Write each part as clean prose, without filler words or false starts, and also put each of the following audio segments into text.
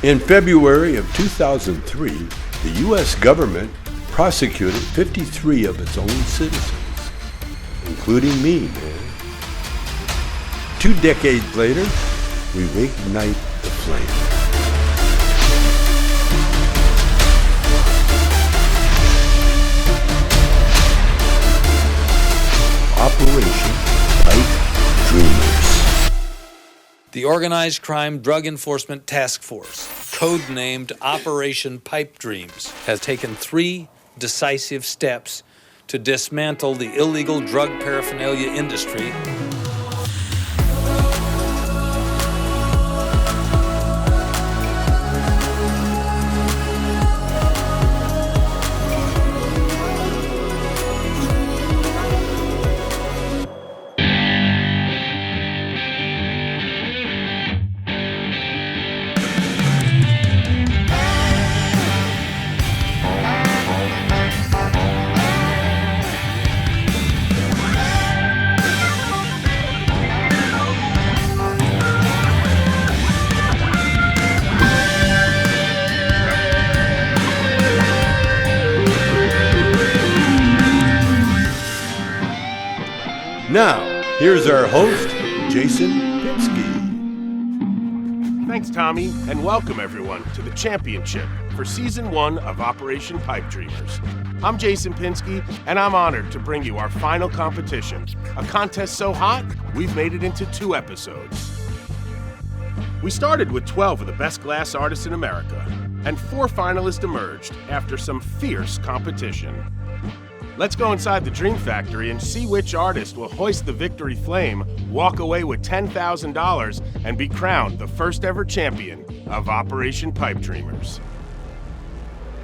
In February of 2003, the U.S. government prosecuted 53 of its own citizens, including me, man. 2 decades later, we reignite the flame. Operation Pipe Dreamers. The Organized Crime Drug Enforcement Task Force, codenamed Operation Pipe Dreams, has taken 3 decisive steps to dismantle the illegal drug paraphernalia industry. Now, here's our host, Jason Pinsky. Thanks, Tommy, and welcome everyone to the championship for Season 1 of Operation Pipe Dreamers. I'm Jason Pinsky, and I'm honored to bring you our final competition, a contest so hot, we've made it into 2 episodes. We started with 12 of the best glass artists in America, and 4 finalists emerged after some fierce competition. Let's go inside the Dream Factory and see which artist will hoist the victory flame, walk away with $10,000, and be crowned the first ever champion of Operation Pipe Dreamers.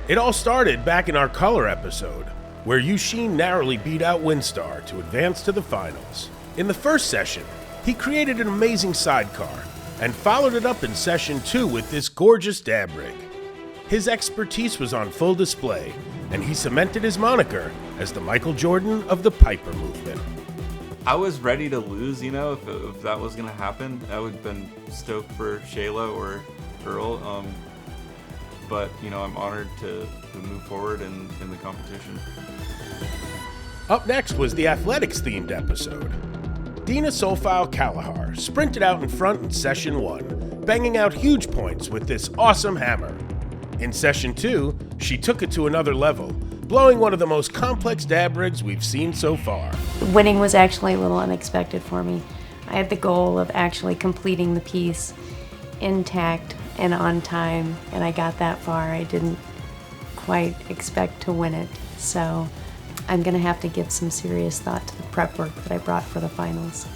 It all started back in our color episode, where Yushin narrowly beat out Windstar to advance to the finals. In the first session, he created an amazing sidecar, and followed it up in session 2 with this gorgeous dab rig. His expertise was on full display, and he cemented his moniker as the Michael Jordan of the Piper movement. I was ready to lose, if that was going to happen. I would have been stoked for Shayla or Earl. But, I'm honored to move forward in the competition. Up next was the athletics-themed episode. Dina Solfile Kalahar sprinted out in front in Session 1, banging out huge points with this awesome hammer. In Session 2, she took it to another level, blowing one of the most complex dab rigs we've seen so far. Winning was actually a little unexpected for me. I had the goal of actually completing the piece intact and on time, and I got that far. I didn't quite expect to win it, so I'm going to have to give some serious thought to the prep work that I brought for the finals.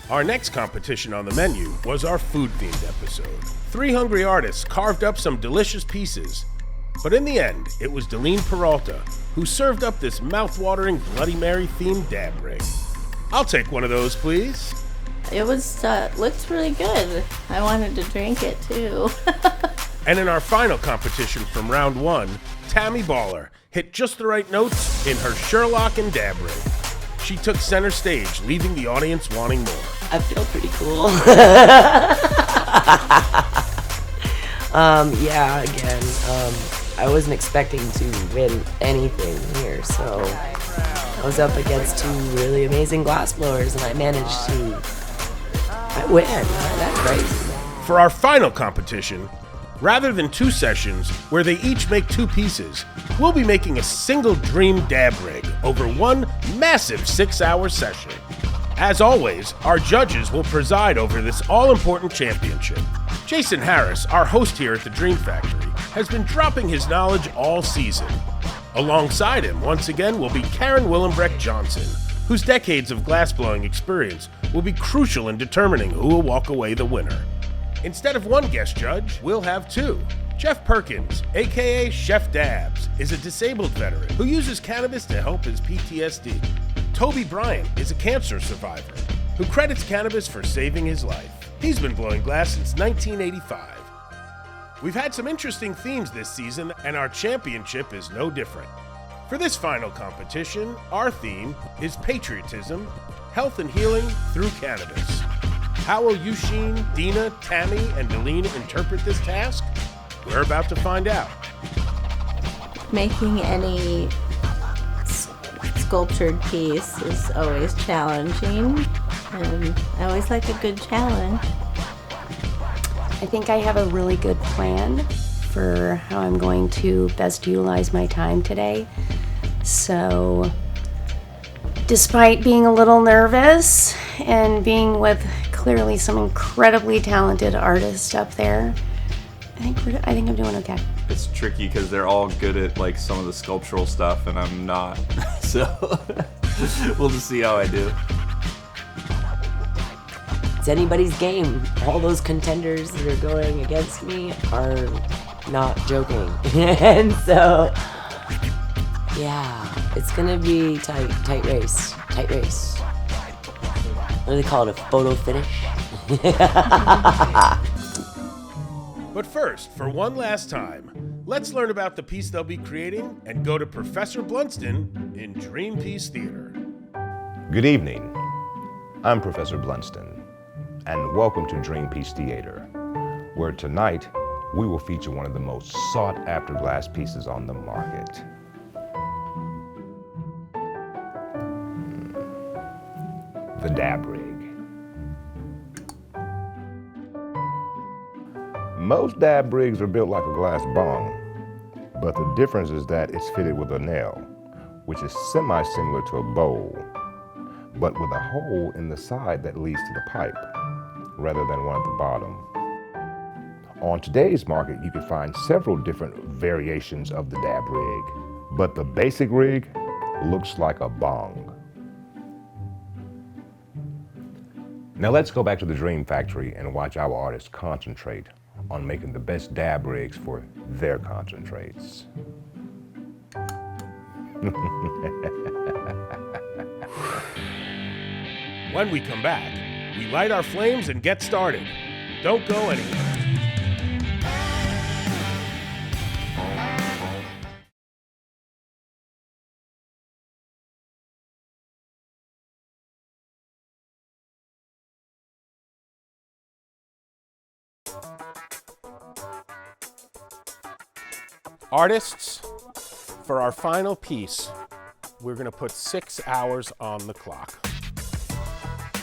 Our next competition on the menu was our food-themed episode. 3 hungry artists carved up some delicious pieces, but in the end, it was Delene Peralta who served up this mouth-watering Bloody Mary-themed dab rig. I'll take one of those, please. It was, looks really good. I wanted to drink it, too. And in our final competition from round 1, Tammy Baller hit just the right notes in her Sherlock and dab rig. She took center stage, leaving the audience wanting more. I feel pretty cool. I wasn't expecting to win anything here, so I was up against 2 really amazing glassblowers, and I managed to win. That's crazy. For our final competition, rather than 2 sessions where they each make 2 pieces, we'll be making a single dream dab rig over one massive 6-hour session. As always, our judges will preside over this all-important championship. Jason Harris, our host here at the Dream Factory, has been dropping his knowledge all season. Alongside him, once again, will be Karen Willembrecht Johnson, whose decades of glassblowing experience will be crucial in determining who will walk away the winner. Instead of 1 guest judge, we'll have 2. Jeff Perkins, aka Chef Dabs, is a disabled veteran who uses cannabis to help his PTSD. Toby Bryant is a cancer survivor who credits cannabis for saving his life. He's been blowing glass since 1985. We've had some interesting themes this season, and our championship is no different. For this final competition, our theme is patriotism, health and healing through cannabis. How will Yusheen, Dina, Tammy, and Delina interpret this task? We're about to find out. Making any sculptured piece is always challenging, and I always like a good challenge. I think I have a really good plan for how I'm going to best utilize my time today. So, despite being a little nervous and being with clearly some incredibly talented artists up there, I think I'm doing okay. It's tricky because they're all good at like some of the sculptural stuff and I'm not. So we'll just see how I do. It's anybody's game. All those contenders that are going against me are not joking. And so, yeah, it's gonna be tight race. What do they call it, a photo finish? But first, for one last time, let's learn about the piece they'll be creating and go to Professor Blunston in Dream Piece Theater. Good evening. I'm Professor Blunston, and welcome to Dream Piece Theater, where tonight we will feature one of the most sought-after glass pieces on the market. The dab rig. Most dab rigs are built like a glass bong, but the difference is that it's fitted with a nail, which is semi-similar to a bowl, but with a hole in the side that leads to the pipe, rather than one at the bottom. On today's market, you can find several different variations of the dab rig, but the basic rig looks like a bong. Now let's go back to the Dream Factory and watch our artists concentrate on making the best dab rigs for their concentrates. When we come back, we light our flames and get started. Don't go anywhere. Artists, for our final piece, we're going to put 6 hours on the clock.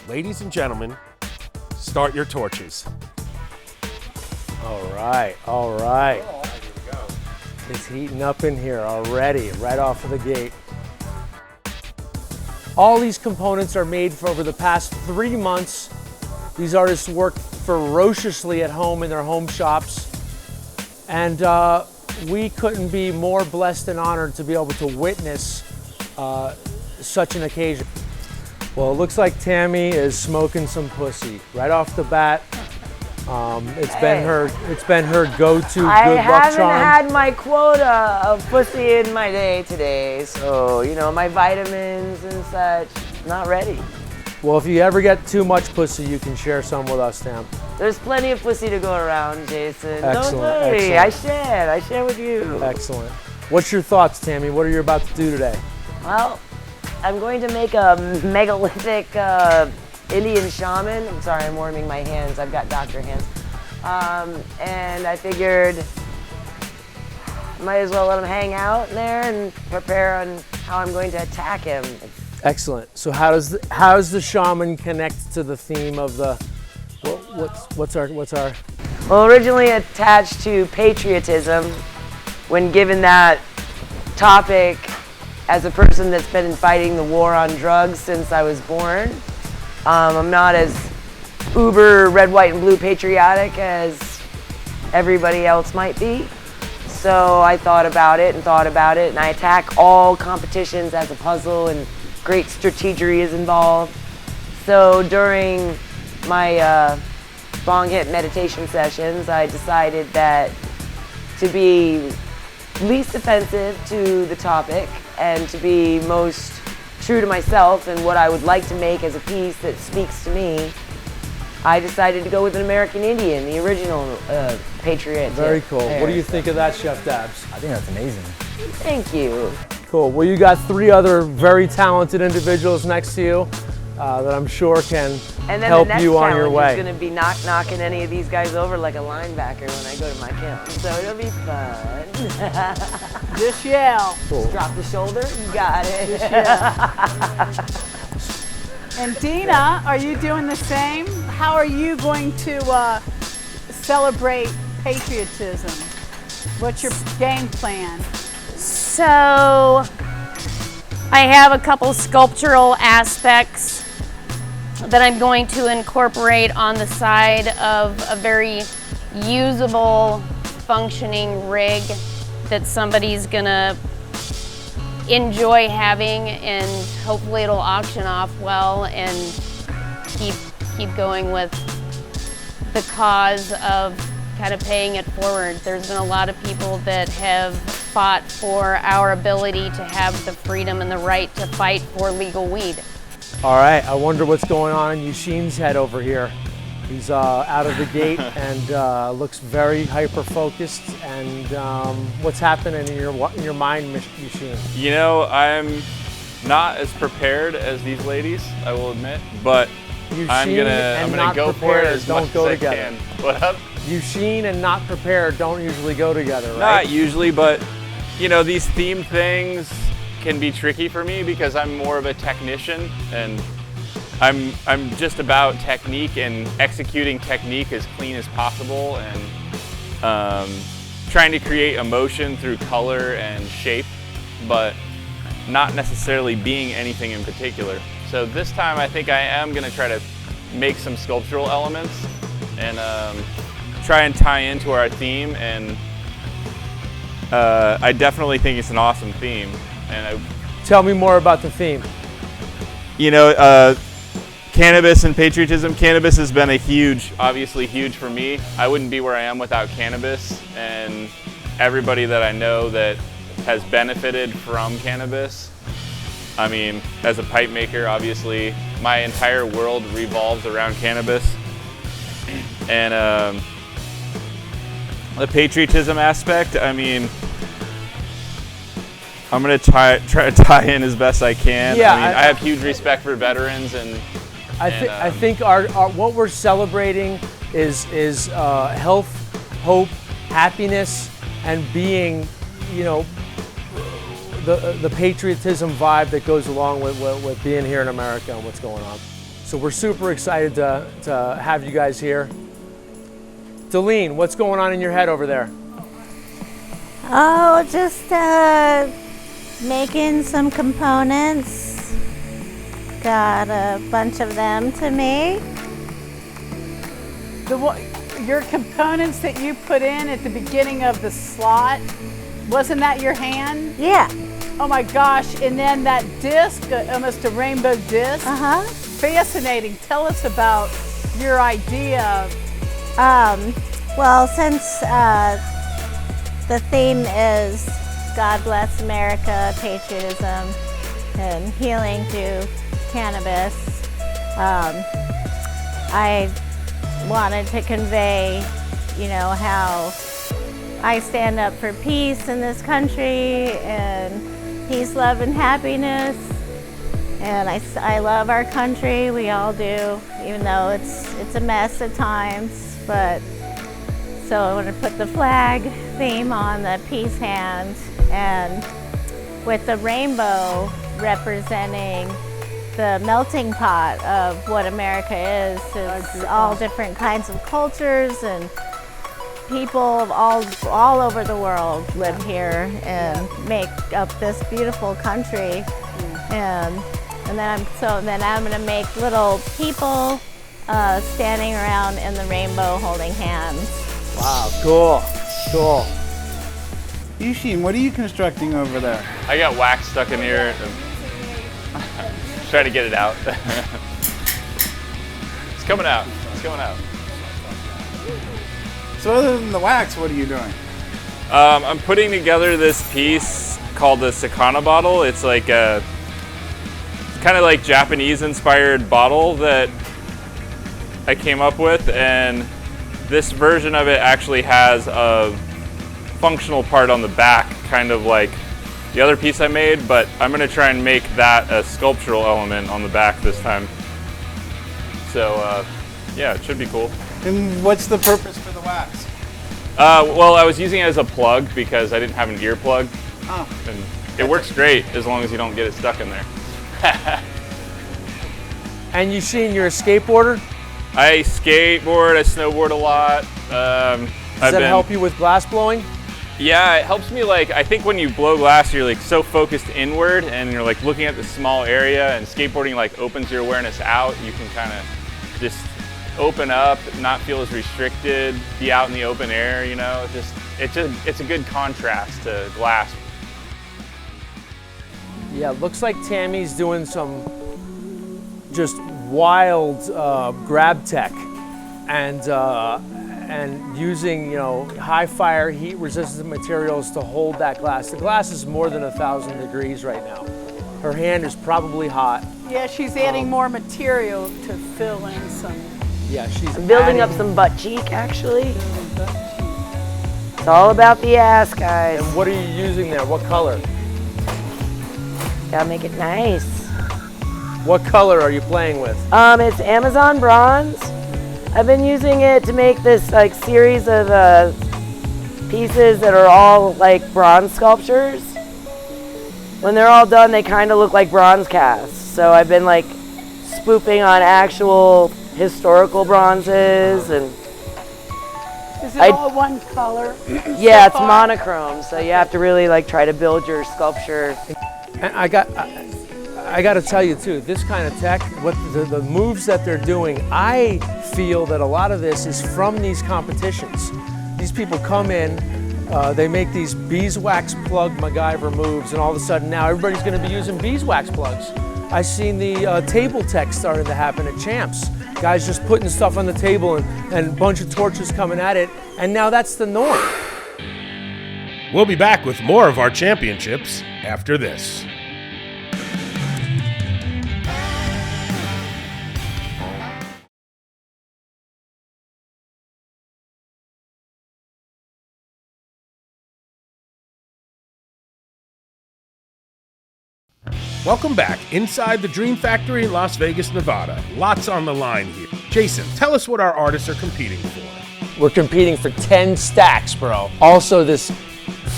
Ladies and gentlemen, start your torches. All right. It's heating up in here already, right off of the gate. All these components are made for over the past 3 months. These artists work ferociously at home in their home shops. And we couldn't be more blessed and honored to be able to witness such an occasion. Well, it looks like Tammy is smoking some pussy right off the bat. It's been her go-to good luck charm. I haven't had my quota of pussy in my day today, so you know my vitamins and such. Not ready. Well, if you ever get too much pussy, you can share some with us, Tam. There's plenty of pussy to go around, Jason. Excellent, Don't worry, excellent. I share with you. Excellent. What's your thoughts, Tammy? What are you about to do today? Well, I'm going to make a megalithic Indian shaman. I'm sorry, I'm warming my hands. I've got doctor hands. And I figured might as well let him hang out in there and prepare on how I'm going to attack him. Excellent. So how does the shaman connect to the theme of the what's our? Well, originally attached to patriotism, when given that topic as a person that's been fighting the war on drugs since I was born, I'm not as uber red, white, and blue patriotic as everybody else might be. So I thought about it, and I attack all competitions as a puzzle, and great strategery is involved. So during my bong hit meditation sessions, I decided that to be least offensive to the topic and to be most true to myself and what I would like to make as a piece that speaks to me, I decided to go with an American Indian, the original patriot. Very cool. What do you think of that, Chef Dabs? I think that's amazing. Thank you. Cool. Well, you got 3 other very talented individuals next to you. that I'm sure can And then help the next you on your challenge way. is going to be knocking any of these guys over like a linebacker when I go to my camp. So it'll be fun. Just yell. Drop the shoulder. You got it. And Dina, are you doing the same? How are you going to celebrate patriotism? What's your game plan? So I have a couple sculptural aspects that I'm going to incorporate on the side of a very usable, functioning rig that somebody's gonna enjoy having, and hopefully it'll auction off well and keep going with the cause of kind of paying it forward. There's been a lot of people that have fought for our ability to have the freedom and the right to fight for legal weed. All right, I wonder what's going on in Yushin's head over here. He's out of the gate and looks very hyper-focused. And what's happening in your mind, Yushin? You know, I'm not as prepared as these ladies, I will admit, but I'm gonna go for it as much as I can. What up? Yushin and not prepared don't usually go together, right? Not usually, but you know, these theme things can be tricky for me because I'm more of a technician, and I'm just about technique and executing technique as clean as possible, and trying to create emotion through color and shape, but not necessarily being anything in particular. So this time I think I am going to try to make some sculptural elements and try and tie into our theme, and I definitely think it's an awesome theme. And Tell me more about the theme. You know, cannabis and patriotism. Cannabis has been obviously huge for me. I wouldn't be where I am without cannabis, and everybody that I know that has benefited from cannabis. I mean, as a pipe maker, obviously, my entire world revolves around cannabis. And the patriotism aspect, I mean, I'm gonna try to tie in as best I can. Yeah, I mean, I have huge respect for veterans, and I think our what we're celebrating is health, hope, happiness, and being, you know, the patriotism vibe that goes along with being here in America and what's going on. So we're super excited to have you guys here. Delene, what's going on in your head over there? Oh, just making some components. Got a bunch of them to make. Your components that you put in at the beginning of the slot, wasn't that your hand? Yeah. Oh my gosh, and then that disc, almost a rainbow disc. Uh-huh. Fascinating. Tell us about your idea. Well, since the theme is God bless America, patriotism, and healing through cannabis, I wanted to convey, you know, how I stand up for peace in this country, and peace, love, and happiness. And I love our country, we all do, even though it's a mess at times. But so I want to put the flag theme on the peace hand, and with the rainbow representing the melting pot of what America is. It's all different kinds of cultures and people of all over the world live here and make up this beautiful country. And then I'm going to make little people standing around in the rainbow holding hands. Wow, cool, cool. Yushin, what are you constructing over there? I got wax stuck in here. Try to get it out. It's coming out. It's coming out. So other than the wax, what are you doing? I'm putting together this piece called the Sakana bottle. It's like a kind of like Japanese-inspired bottle that I came up with, and this version of it actually has a functional part on the back, kind of like the other piece I made, but I'm going to try and make that a sculptural element on the back this time. So yeah, it should be cool. And what's the purpose for the wax? Well, I was using it as a plug because I didn't have an earplug. Oh. And it works great as long as you don't get it stuck in there. And Eugene, you're a skateboarder? I skateboard, I snowboard a lot. Does that help you with glass blowing? Yeah, it helps me. Like, I think when you blow glass, you're like so focused inward and you're like looking at the small area, and skateboarding like opens your awareness out. You can kind of just open up, not feel as restricted, be out in the open air, you know. It's a good contrast to glass. Yeah, it looks like Tammy's doing some just wild grab tech and using, you know, high fire, heat resistant materials to hold that glass. The glass is more than 1,000 degrees right now. Her hand is probably hot. Yeah, she's adding more material to fill in some. Yeah, she's Building up some butt cheek, actually. It's all about the ass, guys. And what are you using there? What color? Gotta make it nice. What color are you playing with? It's Amazon bronze. I've been using it to make this like series of pieces that are all like bronze sculptures. When they're all done, they kind of look like bronze casts. So I've been like spoofing on actual historical bronzes, and Is it all one color? yeah, it's monochrome. So you have to really like try to build your sculpture. And I got to tell you too, this kind of tech, what the moves that they're doing, I feel that a lot of this is from these competitions. These people come in, they make these beeswax plug MacGyver moves, and all of a sudden now everybody's going to be using beeswax plugs. I've seen the table tech starting to happen at Champs. Guys just putting stuff on the table and a bunch of torches coming at it, and now that's the norm. We'll be back with more of our championships after this. Welcome back inside the Dream Factory in Las Vegas, Nevada. Lots on the line here. Jason, tell us what our artists are competing for. We're competing for 10 stacks, bro. Also, this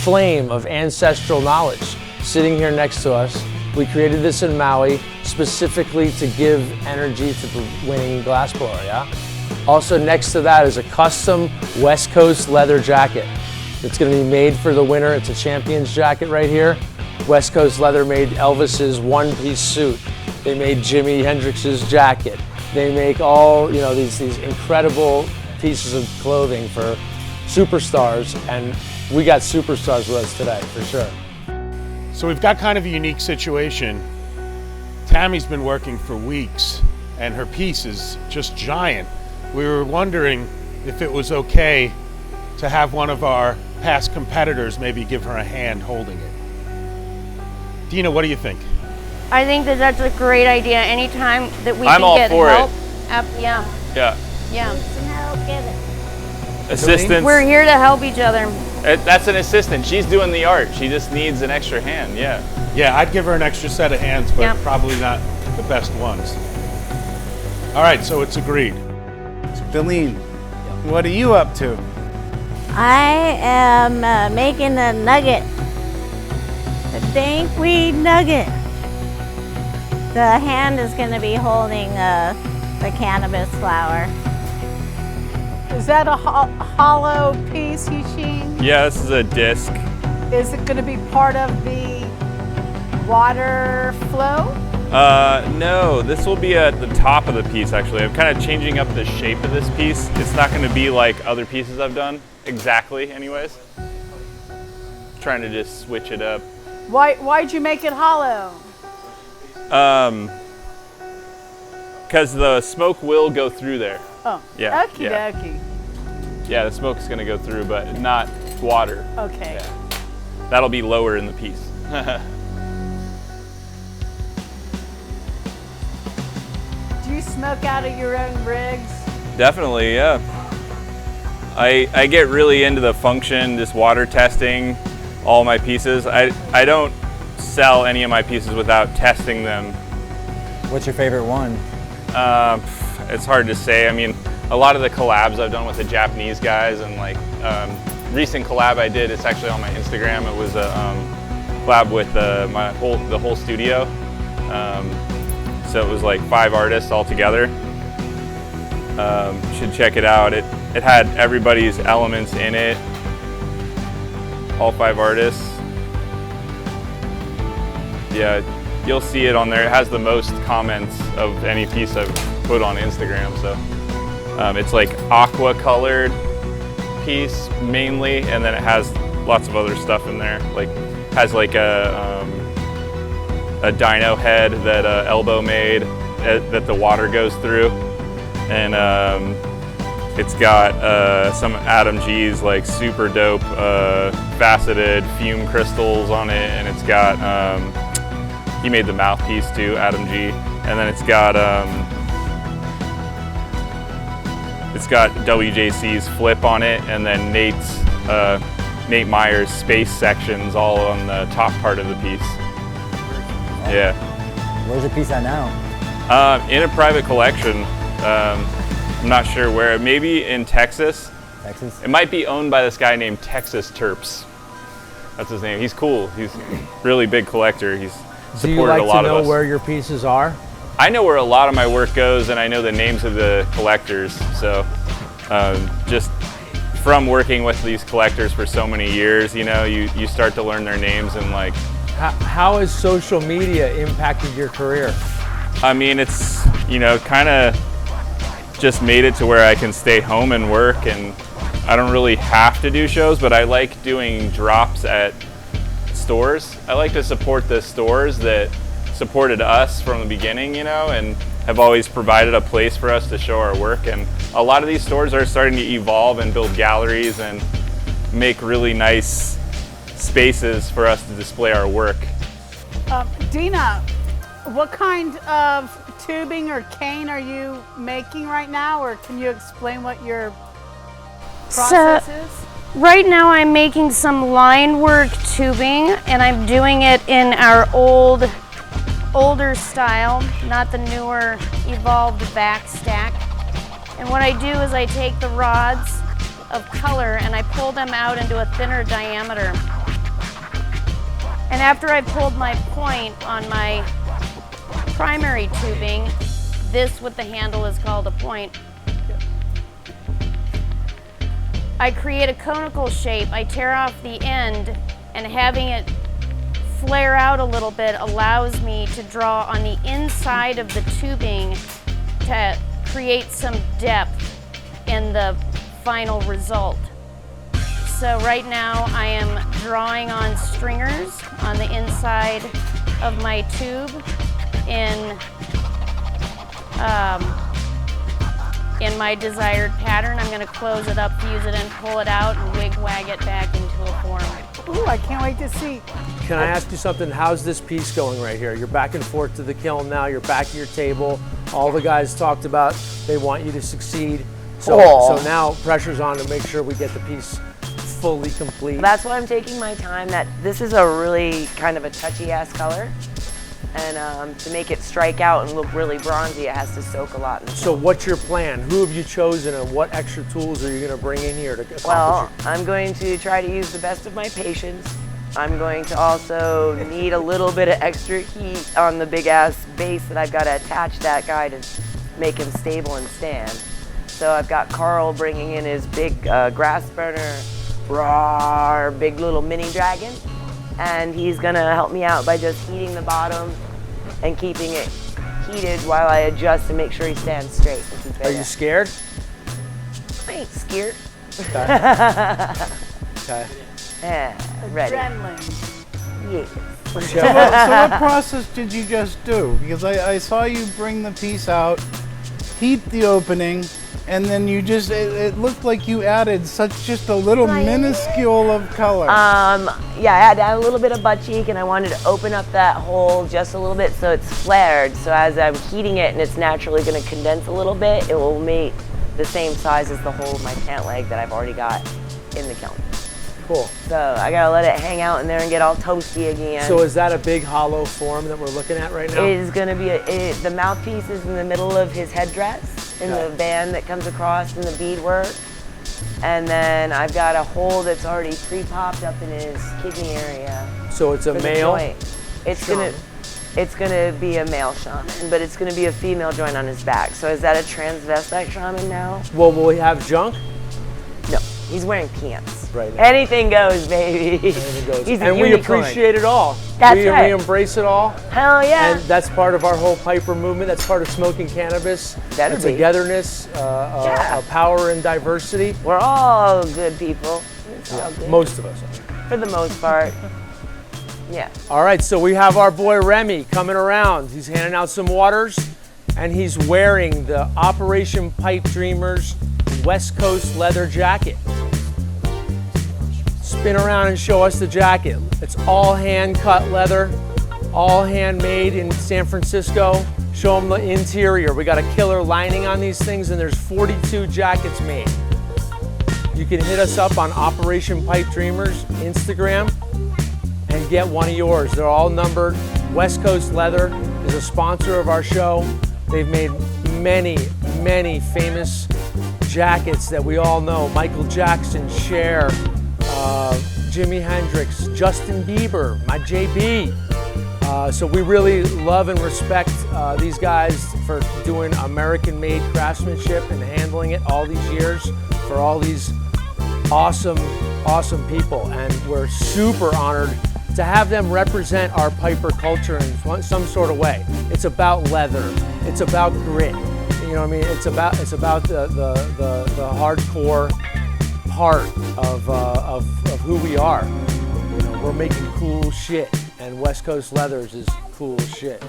flame of ancestral knowledge sitting here next to us. We created this in Maui specifically to give energy to the winning glassblower, yeah? Also, next to that is a custom West Coast leather jacket. It's gonna be made for the winner. It's a champion's jacket right here. West Coast Leather made Elvis's one-piece suit. They made Jimi Hendrix's jacket. They make all, you know, these incredible pieces of clothing for superstars, and we got superstars with us today, for sure. So we've got kind of a unique situation. Tammy's been working for weeks, and her piece is just giant. We were wondering if it was okay to have one of our past competitors maybe give her a hand holding it. Dina, what do you think? I think that that's a great idea. Anytime that we I'm can all get for help. it. Yeah. Yeah. Some help, get it. Assistance. We're here to help each other. That's an assistant. She's doing the art. She just needs an extra hand. Yeah. Yeah, I'd give her an extra set of hands, but Yep. probably not the best ones. All right, so it's agreed. Delene, what are you up to? I am making a nugget. A dankweed nugget. The hand is going to be holding the cannabis flower. Is that a hollow piece, Eugene? Yeah, this is a disc. Is it going to be part of the water flow? No, this will be at the top of the piece, actually. I'm kind of changing up the shape of this piece. It's not going to be like other pieces I've done, exactly, anyways. Trying to just switch it up. Why'd you make it hollow? Because the smoke will go through there. Oh, Yeah, okie yeah. dokie. Yeah, the smoke's going to go through, but not water. Okay. Yeah. That'll be lower in the piece. Do you smoke out of your own rigs? Definitely, yeah. I get really into the function, just water testing all my pieces. I don't sell any of my pieces without testing them. What's your favorite one? It's hard to say. I mean, a lot of the collabs I've done with the Japanese guys, and like recent collab I did, it's actually on my Instagram. It was a collab with the whole studio. So it was like 5 artists all together. Should check it out. It had everybody's elements in it, all 5 artists. Yeah, you'll see it on there. It has the most comments of any piece I've put on Instagram. So it's like aqua colored piece mainly, and then it has lots of other stuff in there. Like has like a dino head that Elbow made that the water goes through, and it's got some Adam G's like super dope faceted fume crystals on it, and it's got he made the mouthpiece too, Adam G, and then it's got WJC's flip on it, and then Nate Meyer's space sections all on the top part of the piece. Yeah. Where's the piece at now? In a private collection. I'm not sure where. Maybe in Texas. Texas? It might be owned by this guy named Texas Terps. That's his name. He's cool. He's a really big collector. He's Do you supported like a lot to of know us. where your pieces are? I know where a lot of my work goes, and I know the names of the collectors. So just from working with these collectors for so many years, you know, you start to learn their names, and like. How has social media impacted your career? I mean, it's, you know, kind of just made it to where I can stay home and work, and I don't really have to do shows, but I like doing drops at stores. I like to support the stores that supported us from the beginning, you know, and have always provided a place for us to show our work. And a lot of these stores are starting to evolve and build galleries and make really nice spaces for us to display our work. Dina, what kind of tubing or cane are you making right now, or can you explain what your process is? Right now I'm making some line work tubing, and I'm doing it in our older style, not the newer evolved back stack. And what I do is I take the rods of color and I pull them out into a thinner diameter. And after I've pulled my point on my primary tubing, this with the handle is called a point, I create a conical shape. I tear off the end, and having it flare out a little bit allows me to draw on the inside of the tubing to create some depth in the final result. So right now I am drawing on stringers on the inside of my tube in my desired pattern. I'm going to close it up, fuse it in, pull it out, and wig-wag it back into a form. Ooh, I can't wait to see. Can I ask you something? How's this piece going right here? You're back and forth to the kiln now. You're back at your table. All the guys talked about they want you to succeed. So now pressure's on to make sure we get the piece fully complete. That's why I'm taking my time. This is a really kind of a touchy ass color. And to make it strike out and look really bronzy, it has to soak a lot in the So kiln. what's your plan? Who have you chosen, and what extra tools are you going to bring in here to accomplish Well, it? I'm going to try to use the best of my patience. I'm going to also need a little bit of extra heat on the big ass base that I've got to attach that guy to make him stable and stand. So I've got Carl bringing in his big grass burner, big little mini dragon. And he's gonna help me out by just heating the bottom and keeping it heated while I adjust and make sure he stands straight. Are you scared? I ain't scared. Okay. Yeah, ready. Adrenaline. Yes. So what process did you just do? Because I saw you bring the piece out, heat the opening, and then you just, it looked like you added just a little minuscule of color. Yeah, I had to add a little bit of butt cheek, and I wanted to open up that hole just a little bit so it's flared. So as I'm heating it and it's naturally going to condense a little bit, it will make the same size as the hole of my pant leg that I've already got in the kiln. Cool. So I gotta let it hang out in there and get all toasty again. So is that a big hollow form that we're looking at right now? It is gonna be, the mouthpiece is in the middle of his headdress, in the band that comes across in the beadwork. And then I've got a hole that's already pre-popped up in his kidney area. So it's a male? It's gonna be a male shaman, but it's gonna be a female joint on his back. So is that a transvestite shaman now? Well, will he have junk? No, he's wearing pants. Right now. Anything goes, baby. Anything goes. He's a and we unicorn. appreciate it all. That's we right. embrace it all. Hell yeah. And that's part of our whole Piper movement. That's part of smoking cannabis. Better be. Togetherness, power and diversity. We're all good people. It's all good. Most of us are. For the most part. Yeah. All right, so we have our boy Remy coming around. He's handing out some waters, and he's wearing the Operation Pipe Dreamers West Coast leather jacket. Spin around and show us the jacket. It's all hand-cut leather, all handmade in San Francisco. Show them the interior. We got a killer lining on these things, and there's 42 jackets made. You can hit us up on Operation Pipe Dreamers Instagram and get one of yours. They're all numbered. West Coast Leather is a sponsor of our show. They've made many, many famous jackets that we all know. Michael Jackson, Cher, Jimi Hendrix, Justin Bieber, my JB. So we really love and respect these guys for doing American-made craftsmanship and handling it all these years for all these awesome, awesome people. And we're super honored to have them represent our Piper culture in some sort of way. It's about leather. It's about grit. You know what I mean? It's about the hardcore part of who we are. You know, we're making cool shit, and West Coast Leathers is cool shit.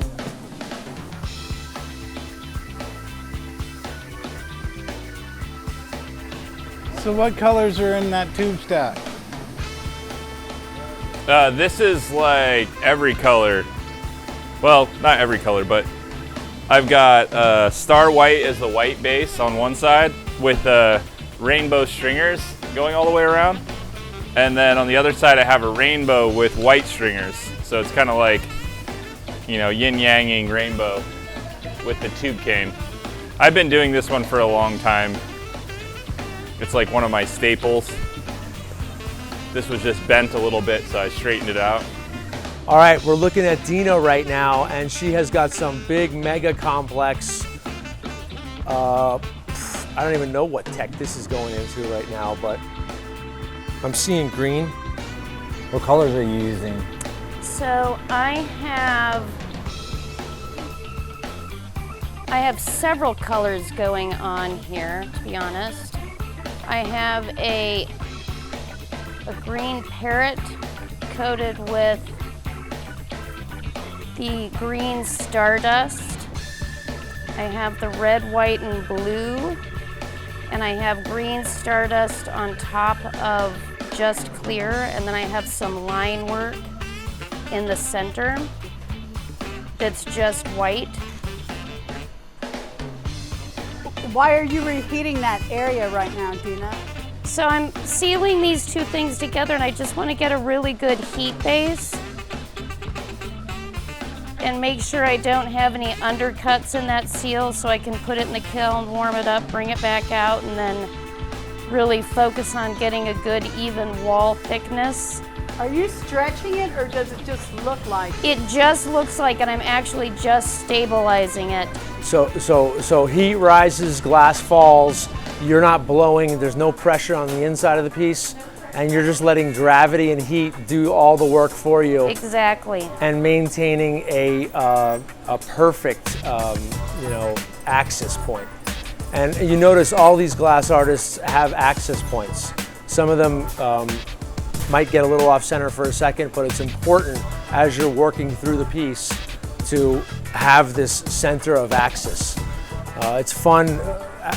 So what colors are in that tube stack? This is like every color. Well, not every color, but I've got Star White as the white base on one side with rainbow stringers going all the way around. And then on the other side, I have a rainbow with white stringers. So it's kind of like, you know, yin-yanging rainbow with the tube cane. I've been doing this one for a long time. It's like one of my staples. This was just bent a little bit, so I straightened it out. All right, we're looking at Dina right now, and she has got some big mega complex. I don't even know what tech this is going into right now, but I'm seeing green. What colors are you using? So I have several colors going on here, to be honest. I have a green parrot coated with the green stardust. I have the red, white, and blue. And I have green stardust on top of just clear. And then I have some line work in the center that's just white. Why are you reheating that area right now, Dina? So I'm sealing these two things together, and I just want to get a really good heat base and make sure I don't have any undercuts in that seal, so I can put it in the kiln, warm it up, bring it back out, and then really focus on getting a good even wall thickness. Are you stretching it, or does it just look like it? It just looks like it. I'm actually just stabilizing it. So heat rises, glass falls. You're not blowing, there's no pressure on the inside of the piece, and you're just letting gravity and heat do all the work for you. Exactly. And maintaining a perfect, axis point. And you notice all these glass artists have access points. Some of them might get a little off center for a second, but it's important as you're working through the piece to have this center of axis. It's fun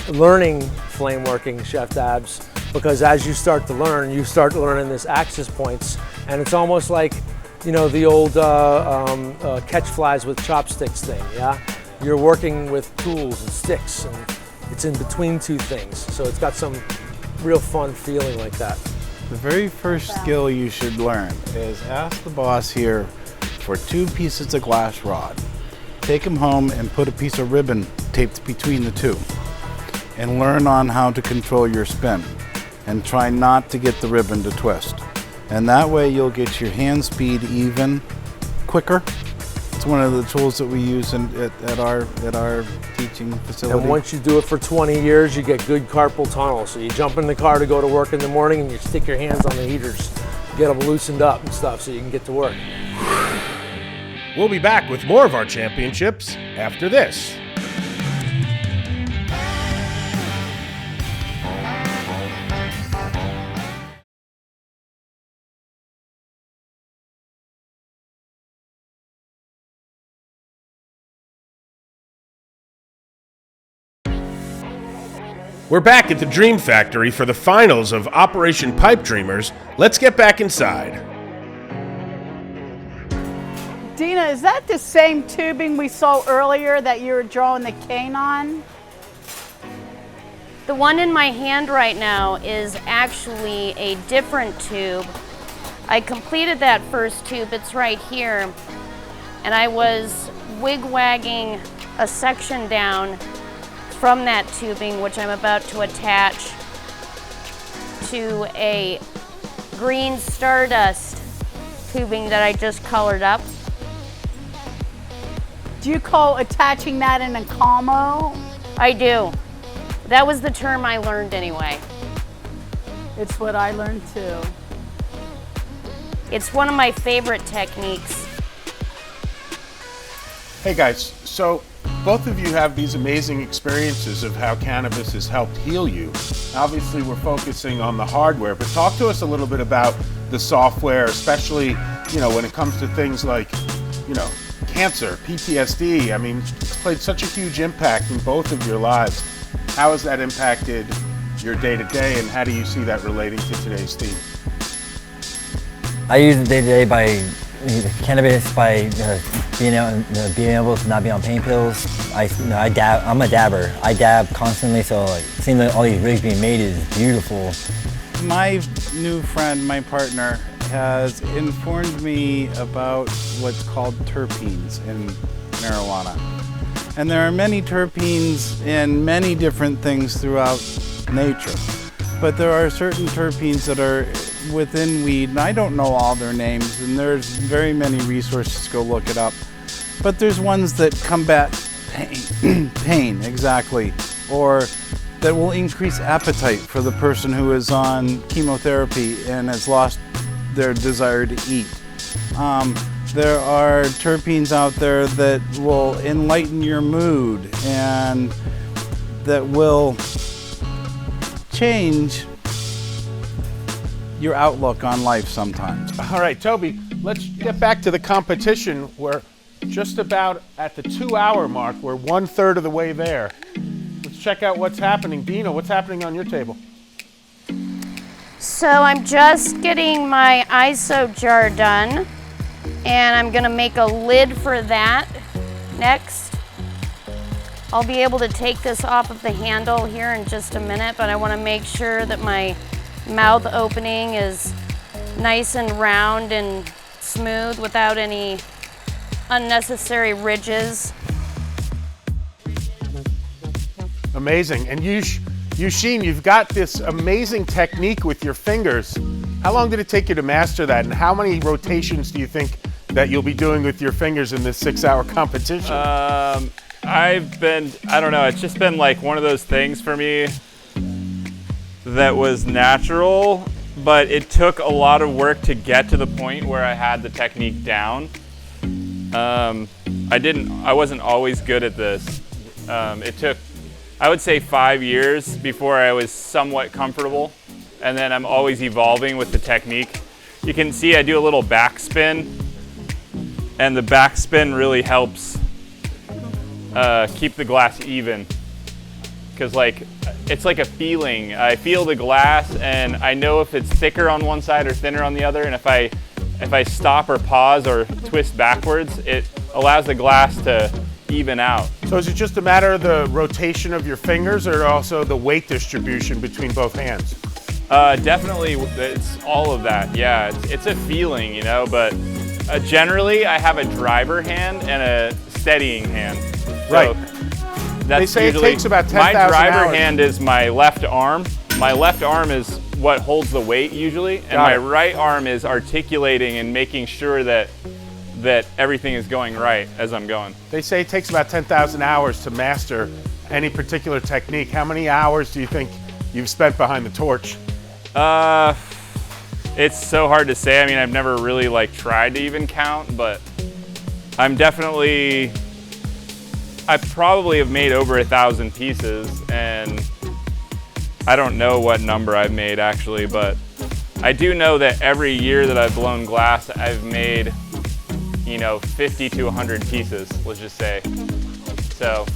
learning flame working, Chef Dabs, because as you start to learn, you start learning this axis points, and it's almost like, you know, the old catch flies with chopsticks thing, yeah? You're working with tools and sticks, and it's in between two things, so it's got some real fun feeling like that. The very first skill you should learn is ask the boss here for 2 pieces of glass rod. Take them home and put a piece of ribbon taped between the 2 and learn on how to control your spin and try not to get the ribbon to twist. And that way you'll get your hand speed even quicker. It's one of the tools that we use at our teaching facility. And once you do it for 20 years, you get good carpal tunnel. So you jump in the car to go to work in the morning and you stick your hands on the heaters, get them loosened up and stuff so you can get to work. We'll be back with more of our championships after this. We're back at the Dream Factory for the finals of Operation Pipe Dreamers. Let's get back inside. Dina, is that the same tubing we saw earlier that you were drawing the cane on? The one in my hand right now is actually a different tube. I completed that first tube, it's right here, and I was wig-wagging a section down from that tubing, which I'm about to attach to a green stardust tubing that I just colored up. Do you call attaching that in a commo? I do. That was the term I learned anyway. It's what I learned too. It's one of my favorite techniques. Hey guys, so both of you have these amazing experiences of how cannabis has helped heal you. Obviously, we're focusing on the hardware, but talk to us a little bit about the software, especially, when it comes to things like, cancer, PTSD. I mean, it's played such a huge impact in both of your lives. How has that impacted your day-to-day, and how do you see that relating to today's theme? I use it day to day by cannabis, by being able to not be on pain pills. I dab. I'm a dabber. I dab constantly, so seeing all these rigs being made is beautiful. My new friend, my partner, has informed me about what's called terpenes in marijuana. And there are many terpenes in many different things throughout nature. But there are certain terpenes that are within weed, and I don't know all their names, and there's very many resources to go look it up. But there's ones that combat pain, exactly, or that will increase appetite for the person who is on chemotherapy and has lost their desire to eat. There are terpenes out there that will enlighten your mood and that will change your outlook on life sometimes. All right, Toby, let's get back to the competition. We're just about at the 2-hour mark. We're 1/3 of the way there. Let's check out what's happening. Dina, what's happening on your table? So I'm just getting my ISO jar done, and I'm gonna make a lid for that next. I'll be able to take this off of the handle here in just a minute, but I wanna make sure that my mouth opening is nice and round and smooth without any unnecessary ridges. Amazing. And Yusheen, you've got this amazing technique with your fingers. How long did it take you to master that, and how many rotations do you think that you'll be doing with your fingers in this 6-hour competition? I don't know, it's just been like one of those things for me that was natural, but it took a lot of work to get to the point where I had the technique down. I wasn't always good at this. It took, I would say, 5 years before I was somewhat comfortable, and then I'm always evolving with the technique. You can see I do a little backspin, and the backspin really helps keep the glass even, because it's like a feeling. I feel the glass, and I know if it's thicker on one side or thinner on the other, and if I stop or pause or twist backwards, it allows the glass to even out. So is it just a matter of the rotation of your fingers, or also the weight distribution between both hands? Definitely, it's all of that. Yeah, it's a feeling, you know, but generally I have a driver hand and a steadying hand. Right. So They say it takes about 10,000 My driver hours. hand is my left arm. My left arm is what holds the weight usually, and Got my it. right arm is articulating and making sure that everything is going right as I'm going. They say it takes about 10,000 hours to master any particular technique. How many hours do you think you've spent behind the torch? It's so hard to say. I mean, I've never really like tried to even count, but I probably have made over 1,000 pieces, and I don't know what number I've made actually, but I do know that every year that I've blown glass, I've made, 50 to 100 pieces, let's just say. So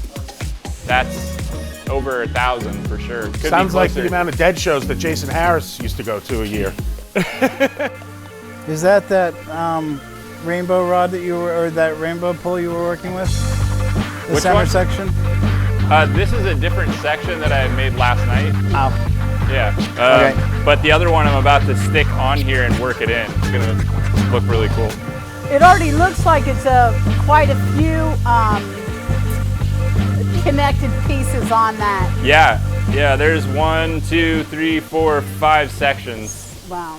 that's over 1,000 for sure. Could Sounds be like the closer. amount of dead shows that Jason Harris used to go to a year. Is that rainbow rod that you were, or that rainbow pull you were working with? The Which center one? section? This is a different section that I made last night. Oh. Yeah. Okay. But the other one I'm about to stick on here and work it in. It's gonna look really cool. It already looks like it's quite a few connected pieces on that. Yeah. Yeah, there's 1, 2, 3, 4, 5 sections. Wow.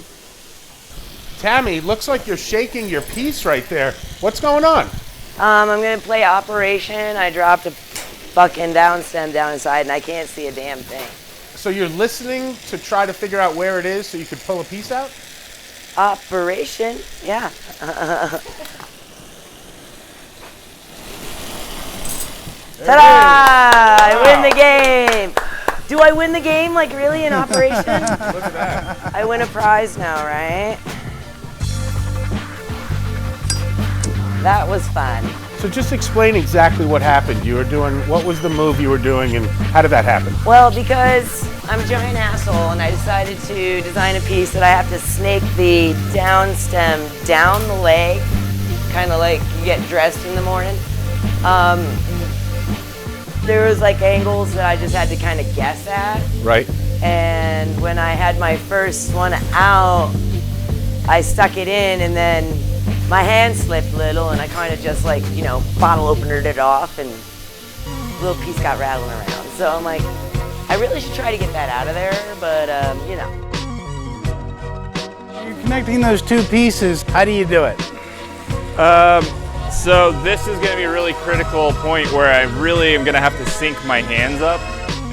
Tammy, looks like you're shaking your piece right there. What's going on? I'm gonna play Operation. I dropped a fucking down stem down inside and I can't see a damn thing. So you're listening to try to figure out where it is so you could pull a piece out? Operation, yeah. Ta-da! I win the game. Do I win the game, like really, in Operation? Look at that. I win a prize now, right? That was fun. So just explain exactly what happened. What was the move you were doing and how did that happen? Well, because I'm a giant asshole and I decided to design a piece that I have to snake the down stem down the leg, kind of like you get dressed in the morning. There was like angles that I just had to kind of guess at. Right. And when I had my first one out, I stuck it in and then my hand slipped a little and I kind of just like, bottle openered it off and a little piece got rattling around. So I'm like, I really should try to get that out of there, but You're connecting those two pieces. How do you do it? So this is going to be a really critical point where I really am going to have to sync my hands up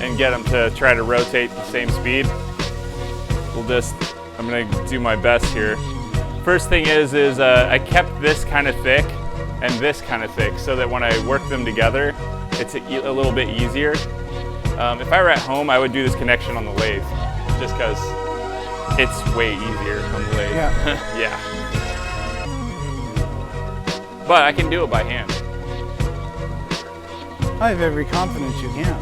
and get them to try to rotate the same speed. I'm going to do my best here. First thing is I kept this kind of thick and this kind of thick so that when I work them together, it's a little bit easier. If I were at home, I would do this connection on the lathe just because it's way easier on the lathe. Yeah. Yeah. But I can do it by hand. I have every confidence you can.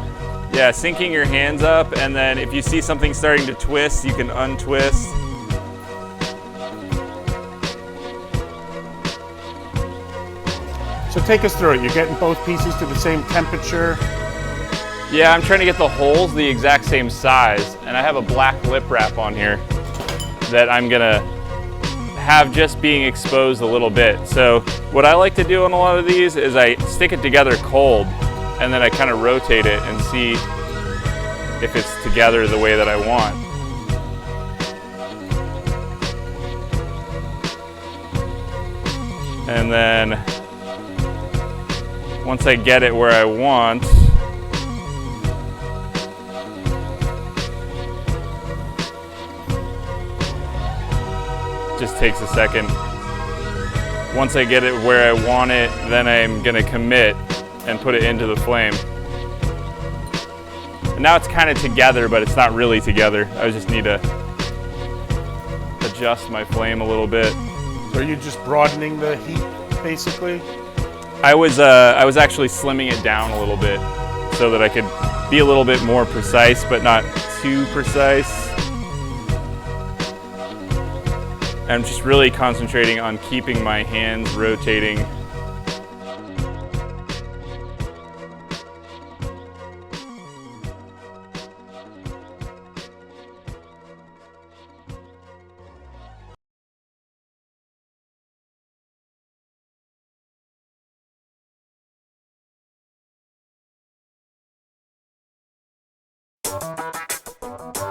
Yeah, syncing your hands up, and then if you see something starting to twist, you can untwist. So take us through it. You're getting both pieces to the same temperature. Yeah, I'm trying to get the holes the exact same size, and I have a black lip wrap on here that I'm gonna have just being exposed a little bit. So what I like to do on a lot of these is I stick it together cold, and then I kind of rotate it and see if it's together the way that I want. And then once I get it where I want, just takes a second. Once I get it where I want it, then I'm gonna commit and put it into the flame. And now it's kind of together, but it's not really together. I just need to adjust my flame a little bit. So are you just broadening the heat, basically? I was actually slimming it down a little bit so that I could be a little bit more precise, but not too precise. I'm just really concentrating on keeping my hands rotating.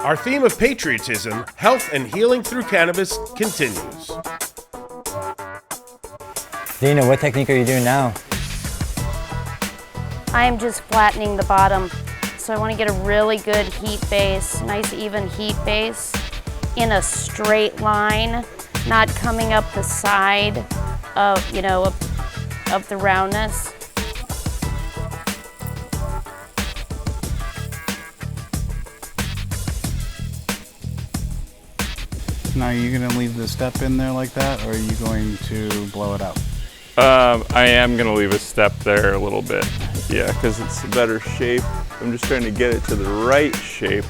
Our theme of patriotism, health, and healing through cannabis continues. Dina, what technique are you doing now? I'm just flattening the bottom. So I want to get a really good heat base, nice even heat base in a straight line, not coming up the side of, of the roundness. Now, are you going to leave the step in there like that, or are you going to blow it out? I am gonna leave a step there a little bit. Yeah, because it's a better shape. I'm just trying to get it to the right shape.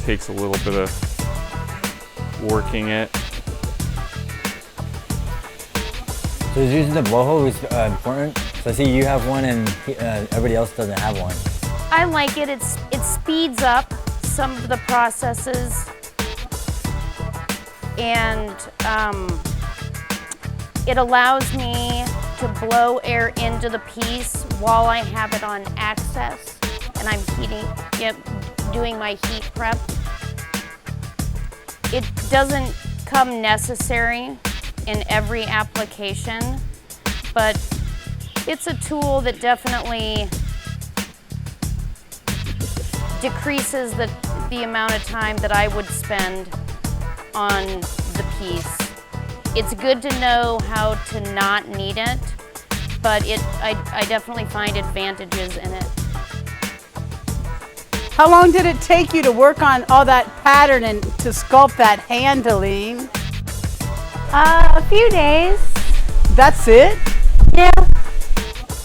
Takes a little bit of working it. So is using the blowhole is important? So I see you have one and everybody else doesn't have one. I like it. It speeds up some of the processes, and it allows me to blow air into the piece while I have it on access and I'm doing my heat prep. It doesn't come necessary in every application, but it's a tool that definitely decreases the amount of time that I would spend on the piece. It's good to know how to not need it, but I definitely find advantages in it. How long did it take you to work on all that pattern and to sculpt that hand, Deline? A few days. That's it? Yeah.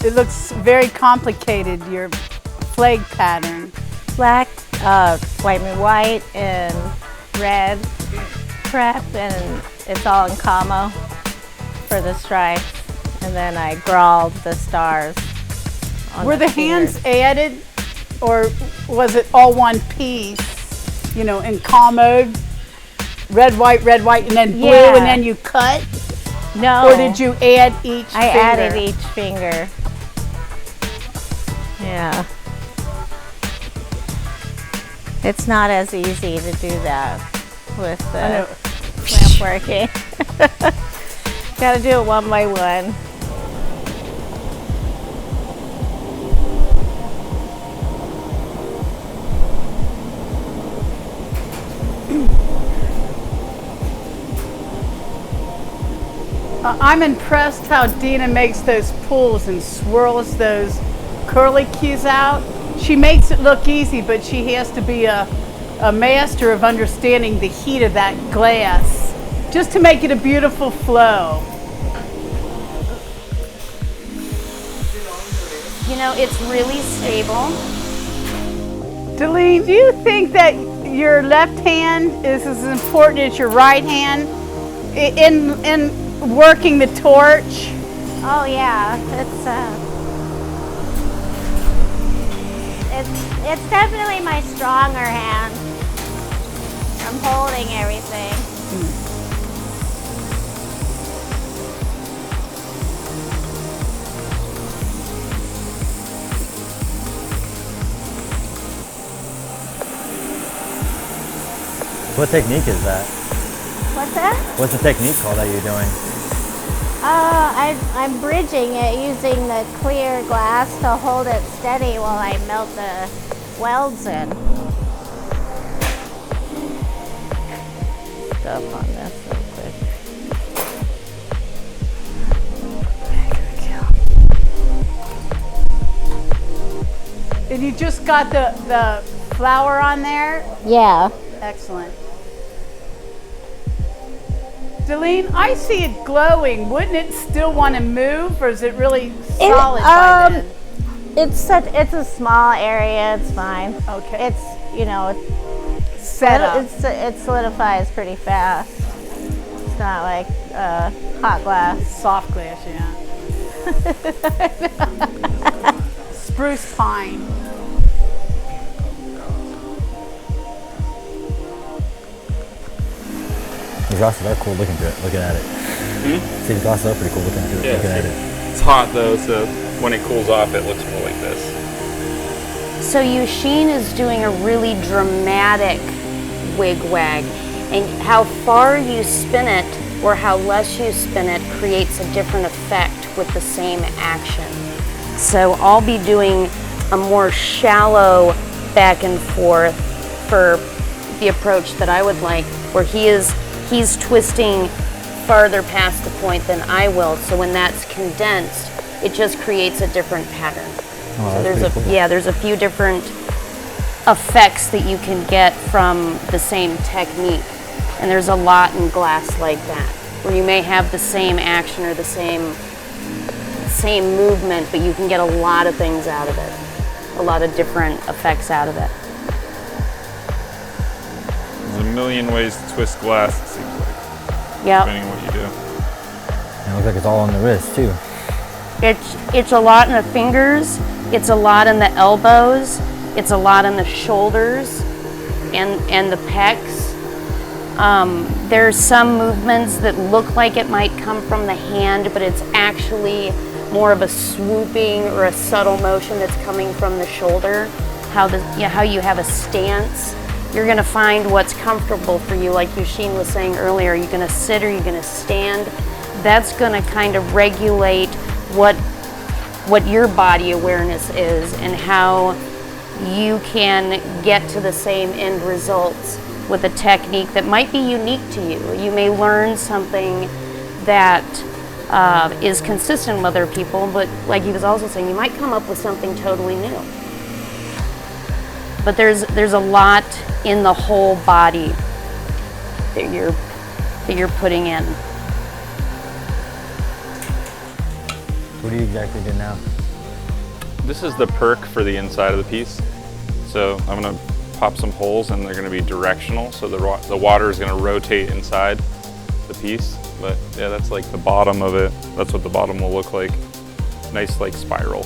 It looks very complicated, your flag pattern. Black, white, and red prep, and it's all in camo for the stripes. And then I grawled the stars. Were the hands added, or was it all one piece, in camo? Red, white, and then blue, Yeah. and then you cut? No. Or did you add each finger? I added each finger. Yeah. It's not as easy to do that with the lamp working. Gotta do it one by one. I'm impressed how Dina makes those pulls and swirls those curly cues out. She makes it look easy, but she has to be a master of understanding the heat of that glass just to make it a beautiful flow. It's really stable. Deline, do you think that your left hand is as important as your right hand in working the torch? Oh yeah, it's definitely my stronger hand. I'm holding everything. What technique is that? What's that? What's the technique called that you're doing? I'm bridging it using the clear glass to hold it steady while I melt the welds in. Stuff on this real quick. And you just got the flower on there? Yeah. Excellent. Deline, I see it glowing. Wouldn't it still want to move, or is it really solid by then? It's a small area. It's fine. Okay. It's Set up. it solidifies pretty fast. It's not like hot glass. Soft glass, yeah. Spruce pine. The glasses are cool looking at it. See, the glasses are pretty cool looking at it. It's hot though, so when it cools off, it looks more like this. So Eugene is doing a really dramatic wig wag, and how far you spin it or how less you spin it creates a different effect with the same action. So I'll be doing a more shallow back and forth for the approach that I would like, where he's twisting farther past the point than I will, so when that's condensed, it just creates a different pattern. Oh, so cool. there's a few different effects that you can get from the same technique, and there's a lot in glass like that, where you may have the same action or the same movement, but you can get a lot of things out of it, a lot of different effects out of it. There's a million ways to twist glass, it seems like, Yep. depending on what you do. It looks like it's all on the wrist too. It's a lot in the fingers, it's a lot in the elbows, it's a lot in the shoulders and the pecs. There's some movements that look like it might come from the hand, but it's actually more of a swooping or a subtle motion that's coming from the shoulder. How you have a stance. You're gonna find what's comfortable for you, like Eugene was saying earlier. Are you gonna sit or are you gonna stand? That's gonna kind of regulate what your body awareness is and how you can get to the same end results with a technique that might be unique to you. You may learn something that is consistent with other people, but like he was also saying, you might come up with something totally new. But there's a lot in the whole body that you're putting in. What do you exactly do now? This is the perk for the inside of the piece. So I'm gonna pop some holes and they're gonna be directional, so the water is gonna rotate inside the piece. But yeah, that's like the bottom of it. That's what the bottom will look like. Nice like spiral.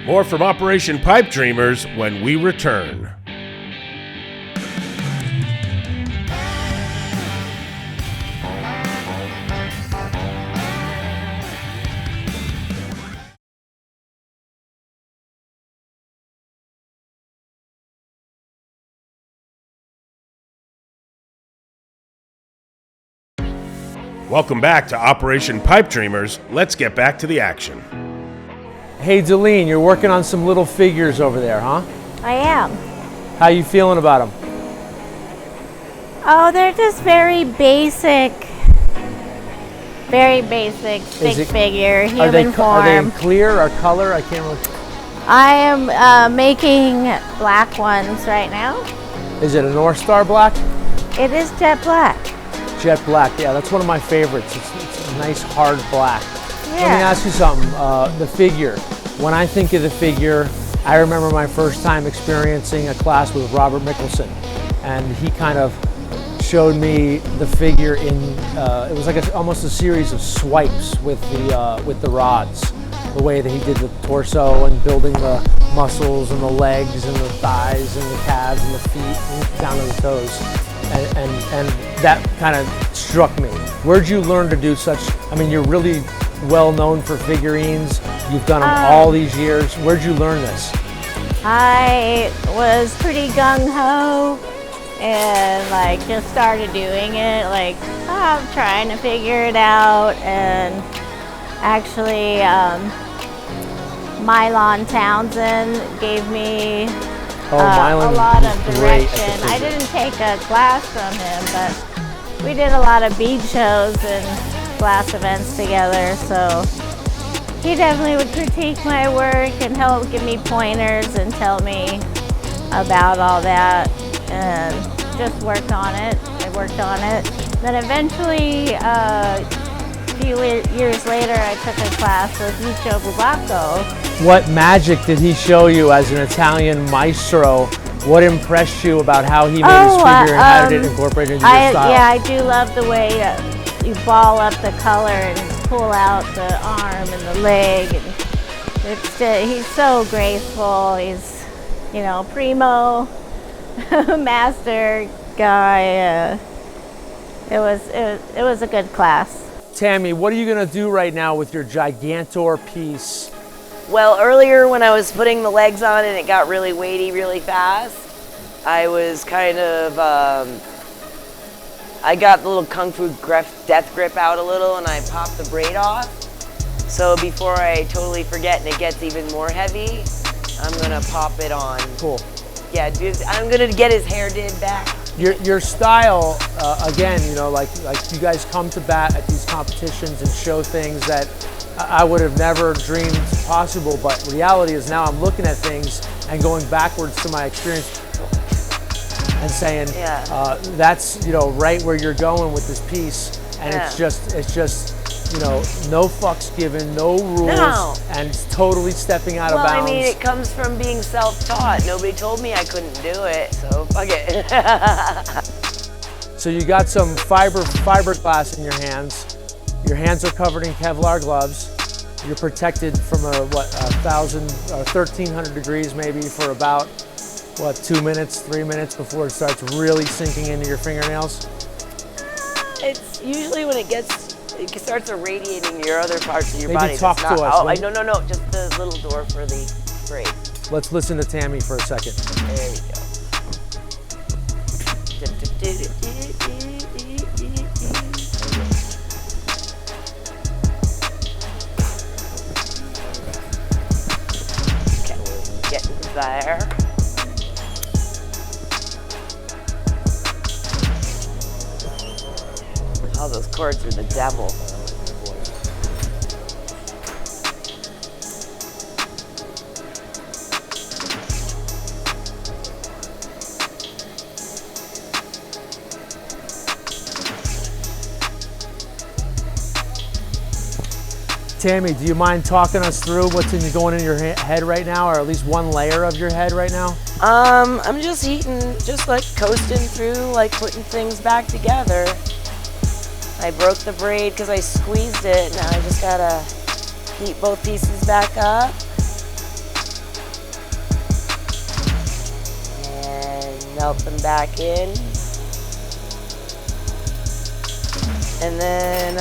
More from Operation Pipe Dreamers when we return. Welcome back to Operation Pipe Dreamers. Let's get back to the action. Hey, Deline, you're working on some little figures over there, huh? I am. How you feeling about them? Oh, they're just very basic stick figure, human form. Are they in clear or color? I can't really... I am making black ones right now. Is it a North Star black? It is jet black. Jet black, yeah, that's one of my favorites. It's a nice hard black. Yeah. Let me ask you something, the figure. When I think of the figure, I remember my first time experiencing a class with Robert Mickelson, and he kind of showed me the figure in, it was like almost a series of swipes with the rods. The way that he did the torso and building the muscles and the legs and the thighs and the calves and the feet and down to the toes. And that kind of struck me. Where'd you learn to do such, I mean, you're really well known for figurines. You've done them all these years. Where'd you learn this? I was pretty gung-ho and like just started doing it, like I'm trying to figure it out, and actually Mylon Townsend gave me a lot of direction. I didn't take a class from him, but we did a lot of bead shows and glass events together, so he definitely would critique my work and help give me pointers and tell me about all that, and just worked on it. I worked on it. Then eventually, a few years later, I took a class with Micio Bubacco. What magic did he show you as an Italian maestro? What impressed you about how he made his figure and how did it incorporate into your style? Yeah, I do love the way you ball up the color and pull out the arm and the leg. And he's so graceful. He's, you know, primo master guy. It was a good class. Tammy, what are you gonna do right now with your Gigantor piece? Well, earlier when I was putting the legs on and it got really weighty really fast, I was kind of, I got the little Kung Fu death grip out a little and I popped the braid off. So before I totally forget and it gets even more heavy, I'm gonna pop it on. Cool. Yeah, I'm gonna get his hair did back. Your style, again, you know, like you guys come to bat at these competitions and show things that I would have never dreamed possible, but reality is now I'm looking at things and going backwards to my experience and saying, that's, you know, right where you're going with this piece, and it's just, you know, no fucks given, no rules, and it's totally stepping out of bounds. Well, I mean, it comes from being self-taught. Nobody told me I couldn't do it, so fuck it. So you got some fiberglass in your hands. Your hands are covered in Kevlar gloves. You're protected from 1,300 degrees maybe for about, 2 minutes, 3 minutes before it starts really sinking into your fingernails? It's usually when it starts irradiating your other parts of your body. Maybe talk to us. Oh, no, just the little door for the braid. Let's listen to Tammy for a second. There you go. Okay, getting there. Oh, those cords are the devil. Tammy, do you mind talking us through what's going in your head right now, or at least one layer of your head right now? I'm just just like coasting through, like putting things back together. I broke the braid because I squeezed it. Now I just gotta heat both pieces back up. And melt them back in. And then,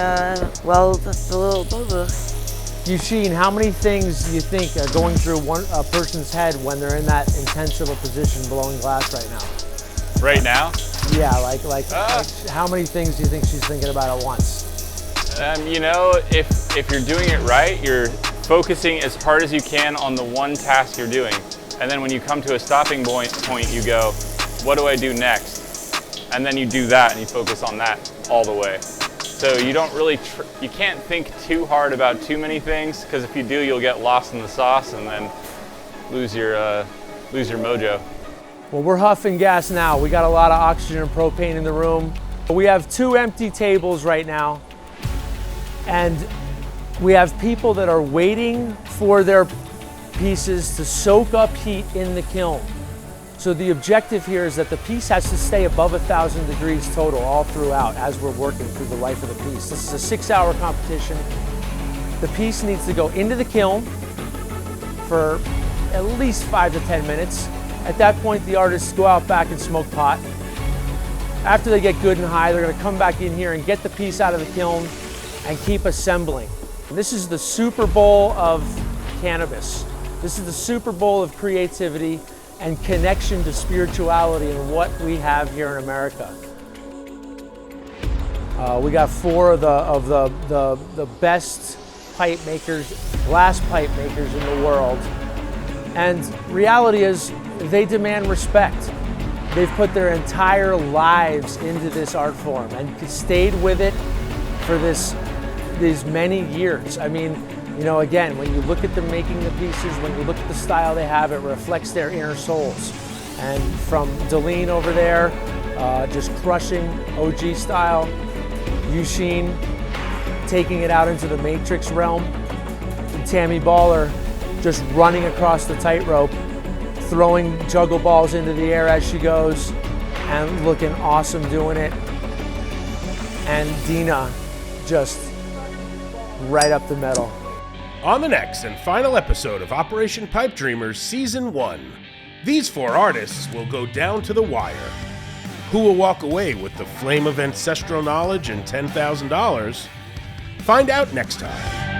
Eugene, how many things do you think are going through a person's head when they're in that intense of a position blowing glass right now? Right now? Yeah, like how many things do you think she's thinking about at once? You know, if you're doing it right, you're focusing as hard as you can on the one task you're doing. And then when you come to a stopping point, you go, what do I do next? And then you do that and you focus on that all the way. So you don't really, you can't think too hard about too many things, because if you do, you'll get lost in the sauce and then lose your mojo. Well, we're huffing gas now. We got a lot of oxygen and propane in the room. We have 2 empty tables right now, and we have people that are waiting for their pieces to soak up heat in the kiln. So the objective here is that the piece has to stay above 1,000 degrees total all throughout as we're working through the life of the piece. This is a 6-hour competition. The piece needs to go into the kiln for at least 5 to 10 minutes. At that point, the artists go out back and smoke pot. After they get good and high, they're gonna come back in here and get the piece out of the kiln and keep assembling. This is the Super Bowl of cannabis. This is the Super Bowl of creativity and connection to spirituality and what we have here in America. We got 4 of the best pipe makers, glass pipe makers in the world. And reality is, they demand respect. They've put their entire lives into this art form and stayed with it for these many years. I mean, you know, again, when you look at them making the pieces, when you look at the style they have, it reflects their inner souls. And from Deline over there, just crushing OG style, Eugene taking it out into the matrix realm, and Tammy Baller just running across the tightrope, throwing juggle balls into the air as she goes, and looking awesome doing it. And Dina just right up the middle. On the next and final episode of Operation Pipe Dreamers Season 1, these 4 artists will go down to the wire. Who will walk away with the flame of ancestral knowledge and $10,000? Find out next time.